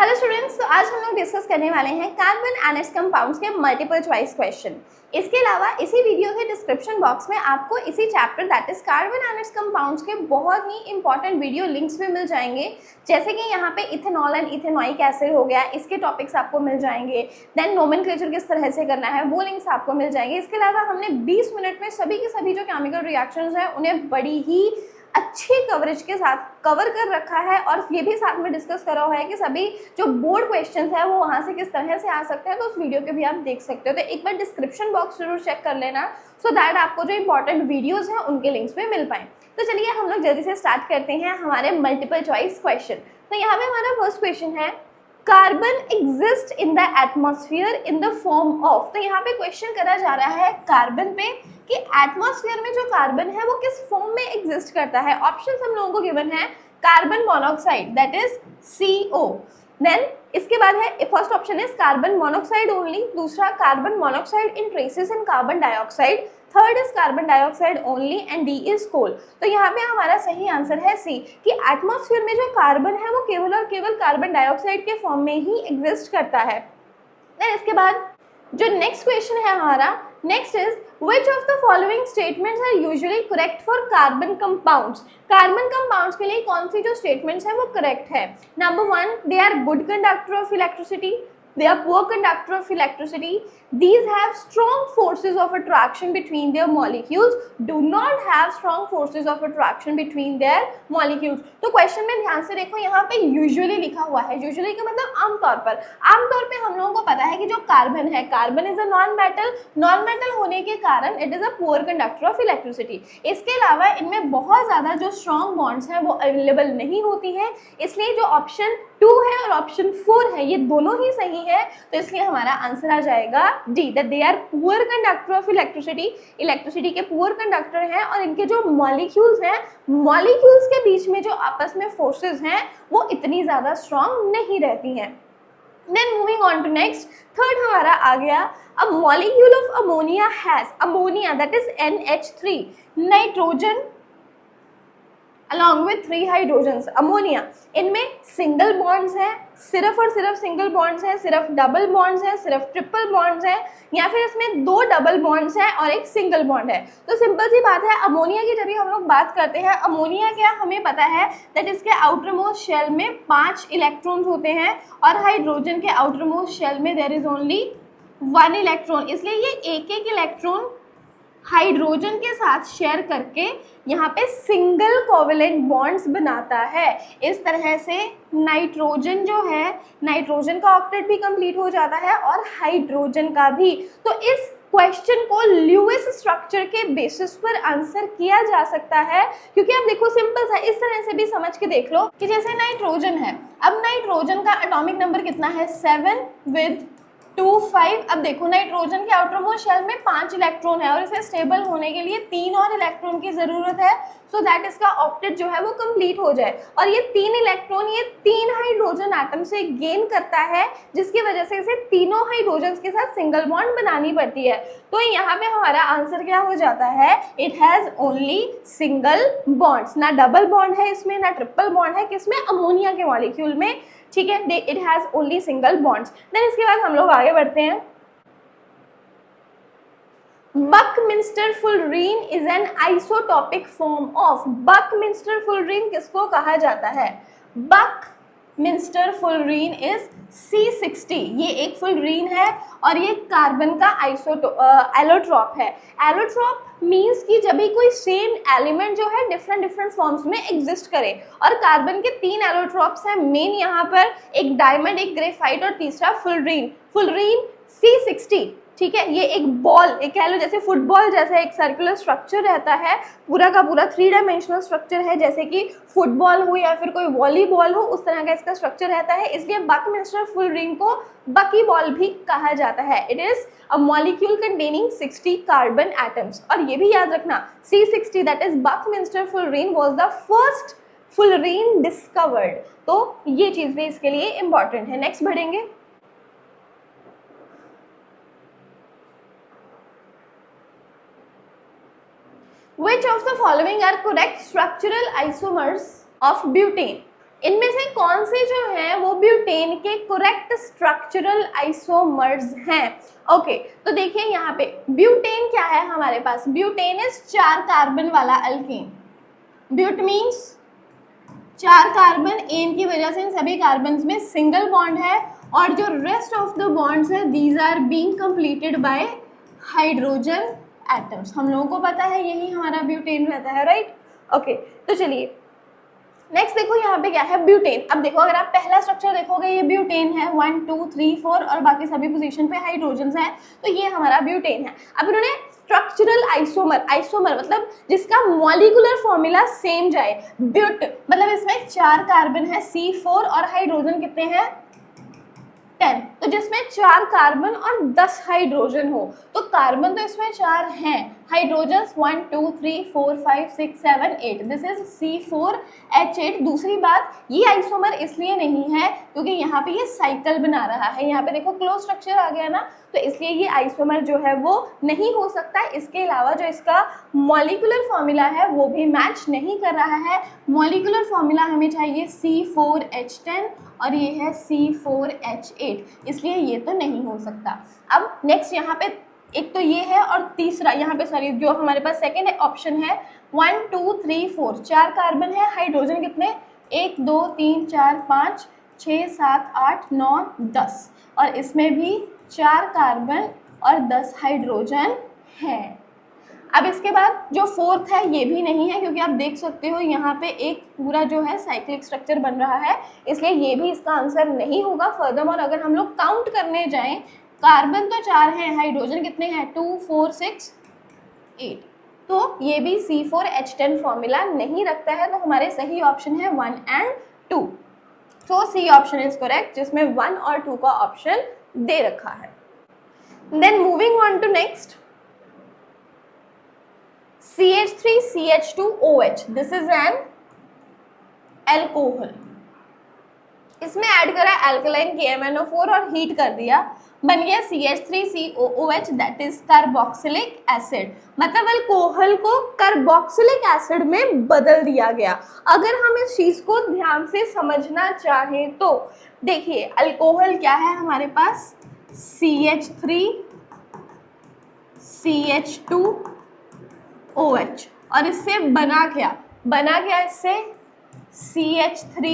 Hello students, तो आज हम लोग डिस्कस करने वाले हैं कार्बन एंड इट्स कंपाउंड्स के मल्टीपल चॉइस क्वेश्चन। इसके अलावा इसी वीडियो के डिस्क्रिप्शन बॉक्स में आपको इसी chapter that is carbon and it's compounds के बहुत ही इंपॉर्टेंट वीडियो लिंक्स भी मिल जाएंगे। जैसे कि यहाँ पे इथेनॉल एंड इथेनोइक एसिड हो गया, इसके टॉपिक्स आपको मिल जाएंगे। देन नोमेनक्लेचर किस तरह से करना है वो लिंक्स आपको मिल जाएंगे। इसके अलावा हमने 20 मिनट में सभी के सभी जो केमिकल रिएक्शंस हैं उन्हें बड़ी ही अच्छी कवरेज के साथ कवर कर रखा है, और ये भी साथ में डिस्कस करा हुआ है कि सभी जो बोर्ड क्वेश्चंस है वो वहाँ से किस तरह से आ सकते हैं। तो उस वीडियो के भी आप देख सकते हो, तो एक बार डिस्क्रिप्शन बॉक्स जरूर चेक कर लेना सो दैट आपको जो इंपॉर्टेंट वीडियोस हैं उनके लिंक्स भी मिल पाए। तो चलिए हम लोग जल्दी से स्टार्ट करते हैं हमारे मल्टीपल चॉइस क्वेश्चन। तो यहाँ पे हमारा फर्स्ट क्वेश्चन है, carbon exist in the atmosphere in the form of. तो यहाँ पे क्वेश्चन करा जा रहा है कार्बन पे कि एटमॉस्फेयर में जो कार्बन है वो किस फॉर्म में एग्जिस्ट करता है। ऑप्शंस हम लोगों को गिवन है carbon monoxide that is CO, then इसके बाद है first option is carbon monoxide only, दूसरा carbon monoxide in traces in carbon dioxide, third is carbon dioxide only and D is coal. तो यहाँ पे हमारा सही आंसर है सी कि एटमॉस्फेयर में जो कार्बन है वो केवल और केवल कार्बन डाइऑक्साइड के फॉर्म में ही एग्जिस्ट करता है। देन इसके बाद जो नेक्स्ट क्वेश्चन है हमारा, next is which of the following statements are usually correct for carbon compounds। Carbon compounds के लिए कौन सी जो स्टेटमेंट्स है वो करेक्ट है। Number 1, they are good conductor of electricity, they are poor conductor of electricity, these have strong forces of attraction between their molecules, do not have strong forces of attraction between their molecules। तो question में ध्यान से देखो, यहाँ पे usually लिखा हुआ है, यूजुअली का मतलब आमतौर पे हम लोगों को पता है कि जो कार्बन है, carbon is a non metal होने के कारण it is a poor conductor of electricity. इसके अलावा इनमें बहुत ज़्यादा जो स्ट्रॉन्ग बॉन्ड्स हैं वो अवेलेबल नहीं होती है, इसलिए जो ऑप्शन 2 है और ऑप्शन 4 है ये दोनों ही सही है। तो इसलिए हमारा आंसर आ जाएगा D, that they are poor conductor of electricity के पुअर कंडक्टर हैं, और इनके जो मॉलिक्यूल्स हैं, मॉलिक्यूल्स के बीच में जो आपस में फोर्सेस हैं वो इतनी ज्यादा स्ट्रॉन्ग नहीं रहती हैं। Then moving on to next, third हमारा आ गया, a molecule of ammonia has, ammonia that is NH3, nitrogen along with 3 hydrogens. Ammonia, इनमें सिंगल बॉन्ड्स हैं, सिर्फ और सिर्फ सिंगल बॉन्ड्स हैं, सिर्फ डबल बॉन्ड्स हैं, सिर्फ ट्रिपल बॉन्ड्स हैं, या फिर इसमें 2 डबल बॉन्ड्स हैं और एक सिंगल बॉन्ड है। तो सिंपल सी बात है, अमोनिया की जब भी हम लोग बात करते हैं, अमोनिया क्या हमें पता है दैट इसके आउटर मोस्ट शेल में 5 इलेक्ट्रॉन्स होते हैं, और हाइड्रोजन के आउटर मोस्ट शेल में देयर इज ओनली 1 इलेक्ट्रॉन, इसलिए ये एक इलेक्ट्रॉन हाइड्रोजन के साथ शेयर करके यहाँ पे सिंगल कोवेलेंट बॉन्ड्स बनाता है। इस तरह से नाइट्रोजन जो है, नाइट्रोजन का ऑक्टेट भी कंप्लीट हो जाता है और हाइड्रोजन का भी। तो इस क्वेश्चन को ल्यूइस स्ट्रक्चर के बेसिस पर आंसर किया जा सकता है, क्योंकि आप देखो सिंपल सा इस तरह से भी समझ के देख लो कि जैसे नाइट्रोजन है, अब नाइट्रोजन का एटॉमिक नंबर कितना है 7 विद 2 5। अब देखो नाइट्रोजन के आउटर मोस्ट शेल में 5 इलेक्ट्रॉन है और इसे स्टेबल होने के लिए 3 और इलेक्ट्रॉन की जरूरत है, सो दैट इसका ऑक्टेट जो है वो कंप्लीट हो जाए। और ये 3 इलेक्ट्रॉन ये 3 हाइड्रोजन एटम से गेन करता है, जिसकी वजह से इसे तीनों हाइड्रोजन के साथ सिंगल बॉन्ड बनानी पड़ती है। तो यहाँ पे हमारा आंसर क्या हो जाता है, it has only single bonds, ना डबल बॉन्ड है इसमें, ना ट्रिपल बॉन्ड है, किसमें, अमोनिया के मॉलिक्यूल में, ठीक है, it has only single bonds. Then इसके बाद हम लोग आगे बढ़ते हैं, buckminsterfullerene is an isotopic form of. Buckminsterfullerene किसको कहा जाता है, बकमिंस्टर फुलरीन इज C60, ये एक फुलरीन है और ये कार्बन का एलोट्रॉप है। एलोट्रॉप मीन्स कि जब भी कोई सेम एलिमेंट जो है डिफरेंट फॉर्म्स में एग्जिस्ट करे, और कार्बन के 3 एलोट्रॉप्स हैं मेन यहाँ पर, एक डायमंड, एक ग्रेफाइट और तीसरा फुलरीन C60, ठीक है। ये एक बॉल, एक कह लो जैसे फुटबॉल जैसा एक सर्कुलर स्ट्रक्चर रहता है, पूरा का पूरा 3 डायमेंशनल स्ट्रक्चर है, जैसे कि फुटबॉल हो या फिर कोई वॉलीबॉल हो, उस तरह का इसका स्ट्रक्चर रहता है, इसलिए बकमिंस्टर फुलरीन को बकी बॉल भी कहा जाता है। It is a molecule containing 60 carbon atoms. और ये भी याद रखना, C60 that is Buckminster fullerene was the first fullerene discovered. तो ये चीज भी इसके लिए इंपॉर्टेंट है। नेक्स्ट बढ़ेंगे, Which of the following are correct structural isomers of butane? इनमें से कौन से जो हैं वो ब्यूटेन के करेक्ट स्ट्रक्चरल आइसोमर्स हैं? ओके, तो देखिए यहाँ पे ब्यूटेन क्या है हमारे पास, ब्यूटेन इज 4 कार्बन वाला alkene. But means 4 carbon, ane की वजह से इन सभी कार्बन्स में सिंगल बॉन्ड है और जो रेस्ट ऑफ द बॉन्ड्स है these are being completed by hydrogen atoms. हम लोगों को पता है यही हमारा ब्यूटेन रहता है, राइट? ओके, तो चलिए नेक्स्ट देखो यहाँ पे क्या है, ब्यूटेन। अब देखो अगर आप पहला स्ट्रक्चर देखोगे ये ब्यूटेन है, 1 2 3 4 और बाकी सभी पोजीशन पे हाइड्रोजन है, तो ये हमारा ब्यूटेन है। अब इन्होंने स्ट्रक्चरल आइसोमर, आइसोमर मतलब जिसका मॉलिक्यूलर फॉर्मूला सेम जाए, ब्यूट मतलब इसमें 4 कार्बन है C4 और हाइड्रोजन कितने हैं 10, तो जिसमें 4 कार्बन और 10 हाइड्रोजन हो, तो कार्बन तो इसमें 4 हैं, हाइड्रोजन 1 2 3 4 5 6 7 8, दिस इज C4H8। दूसरी बात, ये आइसोमर इसलिए नहीं है क्योंकि यहाँ पे ये साइकिल बना रहा है, यहाँ पे देखो क्लोज स्ट्रक्चर आ गया ना, तो इसलिए ये आइसोमर जो है वो नहीं हो सकता। इसके अलावा जो इसका मॉलिक्यूलर फॉर्मूला है वो भी मैच नहीं कर रहा है। मॉलिक्यूलर फॉर्मूला हमें चाहिए C4H10 और ये है C4H8, इसलिए ये तो नहीं हो सकता। अब नेक्स्ट यहाँ पे एक तो ये है और तीसरा यहाँ पे सॉरी जो हमारे पास सेकेंड ऑप्शन है 1 2 3 4, 4 कार्बन है, हाइड्रोजन कितने 1 2 3 4 5 6 7 8 9 10 और इसमें भी 4 कार्बन और 10 हाइड्रोजन हैं। अब इसके बाद जो फोर्थ है ये भी नहीं है क्योंकि आप देख सकते हो यहाँ पे एक पूरा जो है साइक्लिक स्ट्रक्चर बन रहा है, इसलिए ये भी इसका आंसर नहीं होगा। फर्दरमोर अगर हम लोग काउंट करने जाएं, कार्बन तो 4 हैं, हाइड्रोजन कितने हैं 2 4 6 8, तो ये भी C4H10 फॉर्मूला नहीं रखता है, तो हमारे सही ऑप्शन है 1 and 2। So C option is correct जिसमें 1 और 2 का ऑप्शन दे रखा है। Then moving on to next, CH3CH2OH, this is an alcohol. इसमें ऐड करा एल्कलाइन KMnO4 और हीट कर दिया, बन गया CH3COOH, that is carboxylic acid. मतलब अल्कोहल को कार्बोक्सिलिक एसिड में बदल दिया गया। अगर हम इस चीज को ध्यान से समझना चाहें तो देखिए अल्कोहल क्या है हमारे पास, CH3 CH2OH और इससे बना क्या इससे CH3,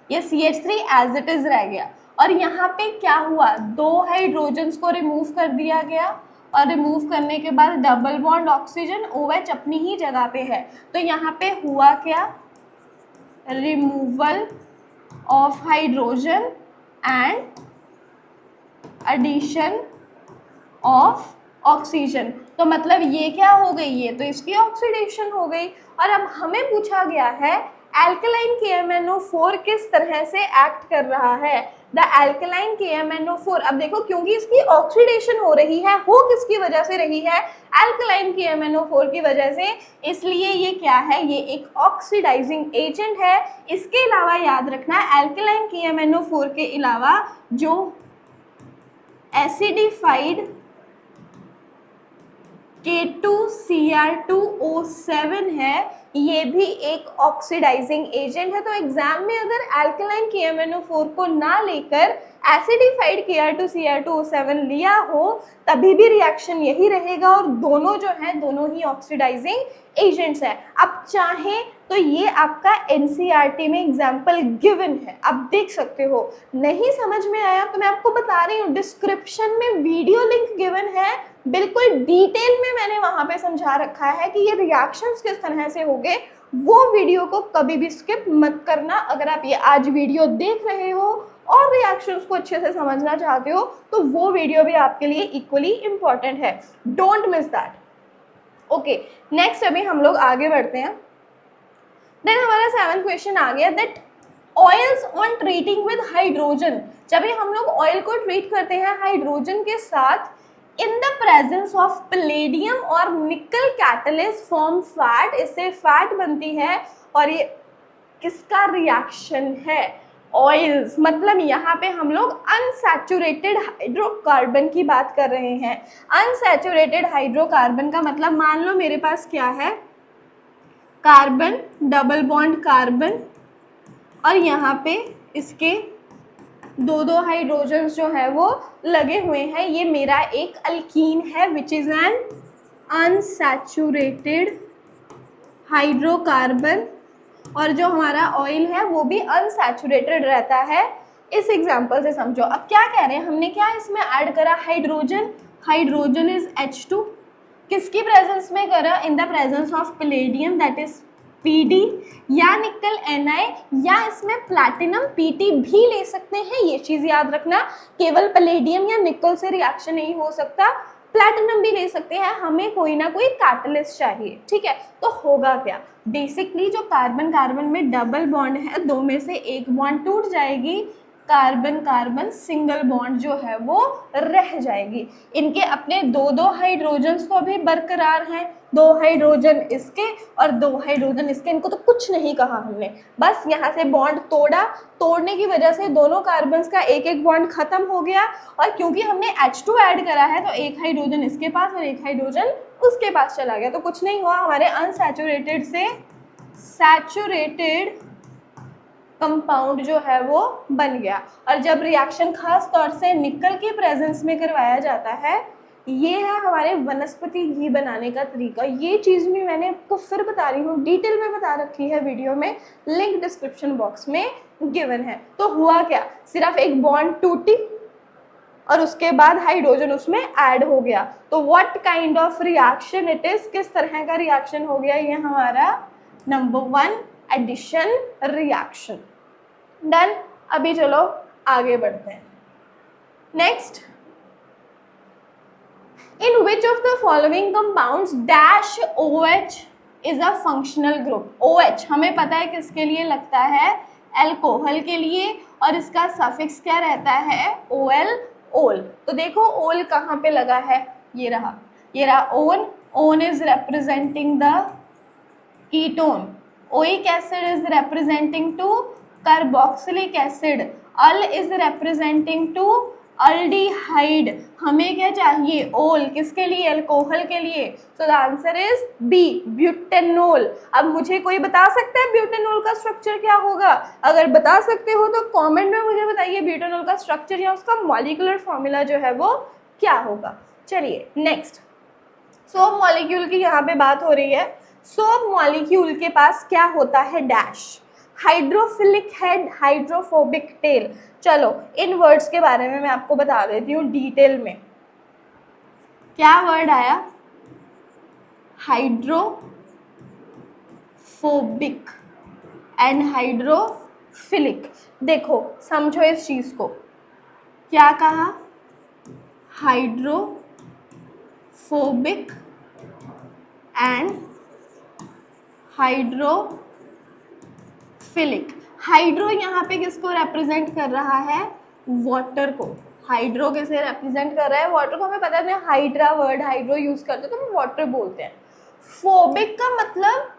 ये CH3 एज इट इज रह गया और यहाँ पे क्या हुआ, 2 हाइड्रोजन्स को रिमूव कर दिया गया और रिमूव करने के बाद डबल बॉन्ड ऑक्सीजन, OH अपनी ही जगह पे है, तो यहाँ पे हुआ क्या, removal of hydrogen and addition of oxygen. तो मतलब ये क्या हो गई, ये तो इसकी ऑक्सीडेशन हो गई। और अब हमें पूछा गया है एल्कलाइन KMnO4 किस तरह से एक्ट कर रहा है, द एल्कलाइन KMnO4। अब देखो क्योंकि इसकी ऑक्सीडेशन हो रही है, हो किसकी वजह से रही है, एल्कलाइन KMnO4 की वजह से, इसलिए ये क्या है, ये एक ऑक्सीडाइजिंग एजेंट है। इसके अलावा याद रखना एल्कलाइन KMnO4 के अलावा जो एसिडिफाइड K2Cr2O7 है, ये भी एक ऑक्सीडाइजिंग एजेंट है। तो एग्जाम में अगर एल्कलाइन KMnO4 को ना लेकर एसिडिफाइड Kr2Cr2O7 लिया हो तभी भी रिएक्शन यही रहेगा और दोनों जो है दोनों ही ऑक्सीडाइजिंग एजेंट्स हैं। अब चाहें तो ये आपका NCERT में एग्जाम्पल गिवन है, आप देख सकते हो। नहीं समझ में आया तो मैं आपको बता रही हूँ, डिस्क्रिप्शन में वीडियो लिंक गिवन है, बिल्कुल डिटेल में मैंने वहां पे समझा रखा है कि ये रिएक्शंस किस तरह से होंगे। वो वीडियो को कभी भी स्किप मत करना। अगर आप ये आज वीडियो देख रहे हो और रिएक्शंस को अच्छे से समझना चाहते हो तो वो वीडियो भी आपके लिए इक्वली इम्पॉर्टेंट है, don't miss that. Okay, next अभी हम लोग आगे बढ़ते हैं। देन हमारा 7th क्वेश्चन आ गया, that oils on treating with hydrogen, जब भी हम लोग ऑयल को ट्रीट करते हैं हाइड्रोजन के साथ, in the presence of palladium और निकल कैटलिस्ट फॉर्म फैट, इससे फैट बनती है और ये किसका रिएक्शन है, ऑयल्स। मतलब यहाँ पे हम लोग अनसैचुरेटेड हाइड्रोकार्बन की बात कर रहे हैं। अनसैचुरेटेड हाइड्रोकार्बन का मतलब मान लो मेरे पास क्या है, कार्बन, डबल बॉन्ड कार्बन और यहाँ पे इसके दो हाइड्रोजन्स जो है वो लगे हुए हैं। ये मेरा एक अल्कीन है which is an unsaturated hydrocarbon, और जो हमारा ऑयल है वो भी अनसैचुरेटेड रहता है। इस एग्जाम्पल से समझो। अब क्या कह रहे हैं, हमने क्या इसमें ऐड करा, हाइड्रोजन। हाइड्रोजन इज H2, किसकी प्रेजेंस में करा, in the presence of palladium that is Pd, या निकल Na, या इसमें प्लैटिनम Pt भी ले सकते हैं। ये चीज़ याद रखना, केवल पैलेडियम या निकल से रिएक्शन नहीं हो सकता, प्लैटिनम भी ले सकते हैं। हमें कोई ना कोई कैटलिस्ट चाहिए, ठीक है। तो होगा क्या, बेसिकली जो कार्बन कार्बन में डबल बॉन्ड है, दो में से एक बॉन्ड टूट जाएगी, कार्बन कार्बन सिंगल बॉन्ड जो है वो रह जाएगी। इनके अपने दो हाइड्रोजन्स तो अभी बरकरार हैं, 2 हाइड्रोजन इसके और 2 हाइड्रोजन इसके, इनको तो कुछ नहीं कहा हमने, बस यहाँ से बॉन्ड तोड़ा। तोड़ने की वजह से दोनों कार्बन्स का एक एक बॉन्ड खत्म हो गया, और क्योंकि हमने H2 ऐड करा है तो एक हाइड्रोजन इसके पास और एक हाइड्रोजन उसके पास चला गया। तो कुछ नहीं हुआ, हमारे अनसैचुरेटेड से सैचुरेटेड कंपाउंड जो है वो बन गया। और जब रिएक्शन खास तौर से निकल के प्रेजेंस में करवाया जाता है, ये है हमारे वनस्पति घी बनाने का तरीका। ये चीज़ भी मैंने आपको फिर बता रही हूँ, डिटेल में बता रखी है वीडियो में, लिंक डिस्क्रिप्शन बॉक्स में गिवन है। तो हुआ क्या, सिर्फ एक बॉन्ड टूटी और उसके बाद हाइड्रोजन उसमें ऐड हो गया। तो what kind of reaction it is, किस तरह का रिएक्शन हो गया, ये हमारा नंबर 1 एडिशन रिएक्शन। डन। अभी चलो आगे बढ़ते हैं। Next, in which of the following compounds dash OH is a functional group. OH हमें पता है किसके लिए लगता है, अल्कोहल के लिए, और इसका सफिक्स क्या रहता है, OL, ओल। तो देखो ओल कहाँ पे लगा है, ये रहा one. One is representing the ketone, oic acid is representing to carboxylic acid, al is representing to aldehyde. हमें क्या चाहिए, ओल, किसके लिए, अल्कोहल के लिए। So the answer is B, butanol. अब मुझे कोई बता सकता है ब्यूटेनोल का स्ट्रक्चर क्या होगा? अगर बता सकते हो तो कमेंट में मुझे बताइए ब्यूटेनोल का स्ट्रक्चर या उसका मॉलिक्यूलर फॉर्मूला जो है वो क्या होगा। चलिए नेक्स्ट, सोप मॉलिक्यूल की यहाँ पे बात हो रही है। सोप मॉलिक्यूल के पास क्या होता है, dash, hydrophilic head, hydrophobic tell. चलो इन वर्ड्स के बारे में मैं आपको बता देती हूँ डिटेल में। क्या वर्ड आया, हाइड्रोफोबिक एंड हाइड्रोफिलिक। देखो समझो इस चीज को, क्या कहा, हाइड्रोफोबिक एंड हाइड्रोफिलिक। हाइड्रो यहाँ पे किसको रिप्रेजेंट कर रहा है, वाटर को। हाइड्रो किसे रिप्रेजेंट कर रहा है, वाटर को। हमें पता है हाइड्रा वर्ड हाइड्रो यूज करते तो हम वाटर बोलते हैं। फोबिक का मतलब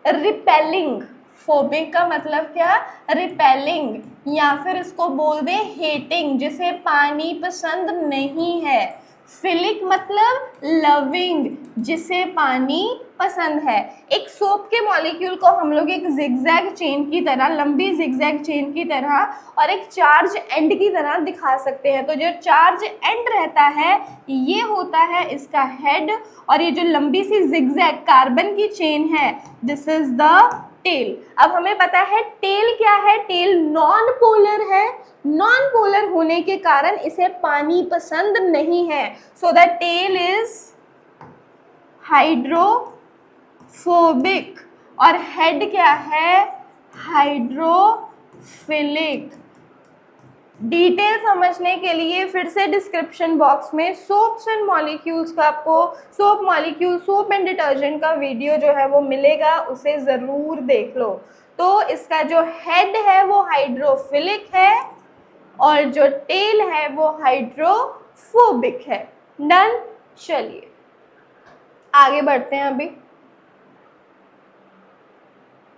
रिपेलिंग, फोबिक का मतलब क्या, रिपेलिंग, या फिर इसको बोल दे हेटिंग, जिसे पानी पसंद नहीं है। फिलिक मतलब लविंग, जिसे पानी पसंद है। एक सोप के मॉलिक्यूल को हम लोग एक जिगजैग चेन की तरह, लंबी जिगजैग चेन की तरह और एक चार्ज एंड की तरह दिखा सकते हैं। तो जो चार्ज एंड रहता है ये होता है इसका हेड, और ये जो लंबी सी जिगजैग कार्बन की चेन है दिस इज द टेल। अब हमें पता है टेल क्या है, टेल नॉन पोलर है। नॉन पोलर होने के कारण इसे पानी पसंद नहीं है। So the tail is hydrophobic और हेड क्या है, हाइड्रोफिलिक। डिटेल समझने के लिए फिर से डिस्क्रिप्शन बॉक्स में सोप्स एंड मॉलिक्यूल्स का आपको soap molecule soap and detergent का वीडियो जो है वो मिलेगा, उसे ज़रूर देख लो। तो इसका जो हेड है वो हाइड्रोफिलिक है और जो टेल है वो हाइड्रोफोबिक है। डन। चलिए आगे बढ़ते हैं अभी।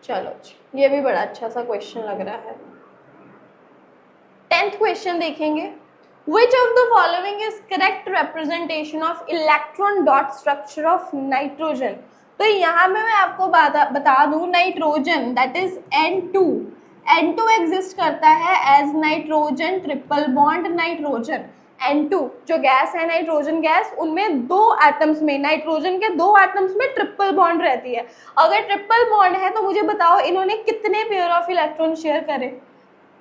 चलो ये भी बड़ा अच्छा सा क्वेश्चन लग रहा है। 10th क्वेश्चन देखेंगे। Which of the following is correct representation of electron dot structure of nitrogen? तो यहाँ पे मैं आपको बता दूं nitrogen that is N2 N2 exist करता है as nitrogen triple bond nitrogen. N2 जो गैस है नाइट्रोजन गैस, उनमें दो एटम्स में, नाइट्रोजन के दो एटम्स में ट्रिपल बॉन्ड रहती है। अगर ट्रिपल बॉन्ड है तो मुझे बताओ इन्होंने कितने पेयर ऑफ इलेक्ट्रॉन शेयर करे?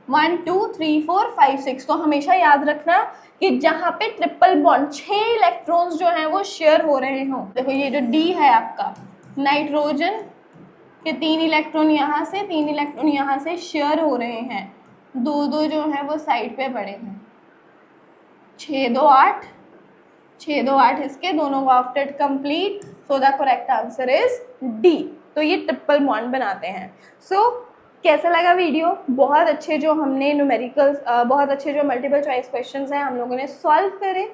1 2 3 4 5 6। तो हमेशा याद रखना कि जहाँ पे ट्रिपल बॉन्ड 6 इलेक्ट्रॉन्स जो हैं वो शेयर हो रहे हों। देखो ये जो D है आपका, नाइट्रोजन के 3 इलेक्ट्रॉन यहाँ से 3 इलेक्ट्रॉन यहाँ से शेयर हो रहे हैं, दो दो जो है वो साइड पे पड़े हैं। 6 2 8, 6 2 8 इसके दोनों को octet complete. So the correct answer is D। तो ये ट्रिपल बॉन्ड बनाते हैं। सो कैसा लगा वीडियो? बहुत अच्छे जो हमने न्यूमेरिकल्स, बहुत अच्छे जो मल्टीपल चॉइस क्वेश्चंस हैं हम लोगों ने सॉल्व करे।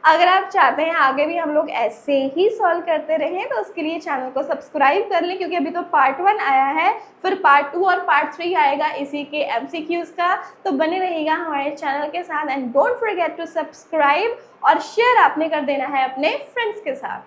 अगर आप चाहते हैं आगे भी हम लोग ऐसे ही सॉल्व करते रहें तो उसके लिए चैनल को सब्सक्राइब कर लें, क्योंकि अभी तो पार्ट 1 आया है, फिर पार्ट 2 और पार्ट 3 आएगा इसी के MCQs का। तो बने रहिएगा हमारे चैनल के साथ and don't forget to subscribe, और शेयर आपने कर देना है अपने फ्रेंड्स के साथ।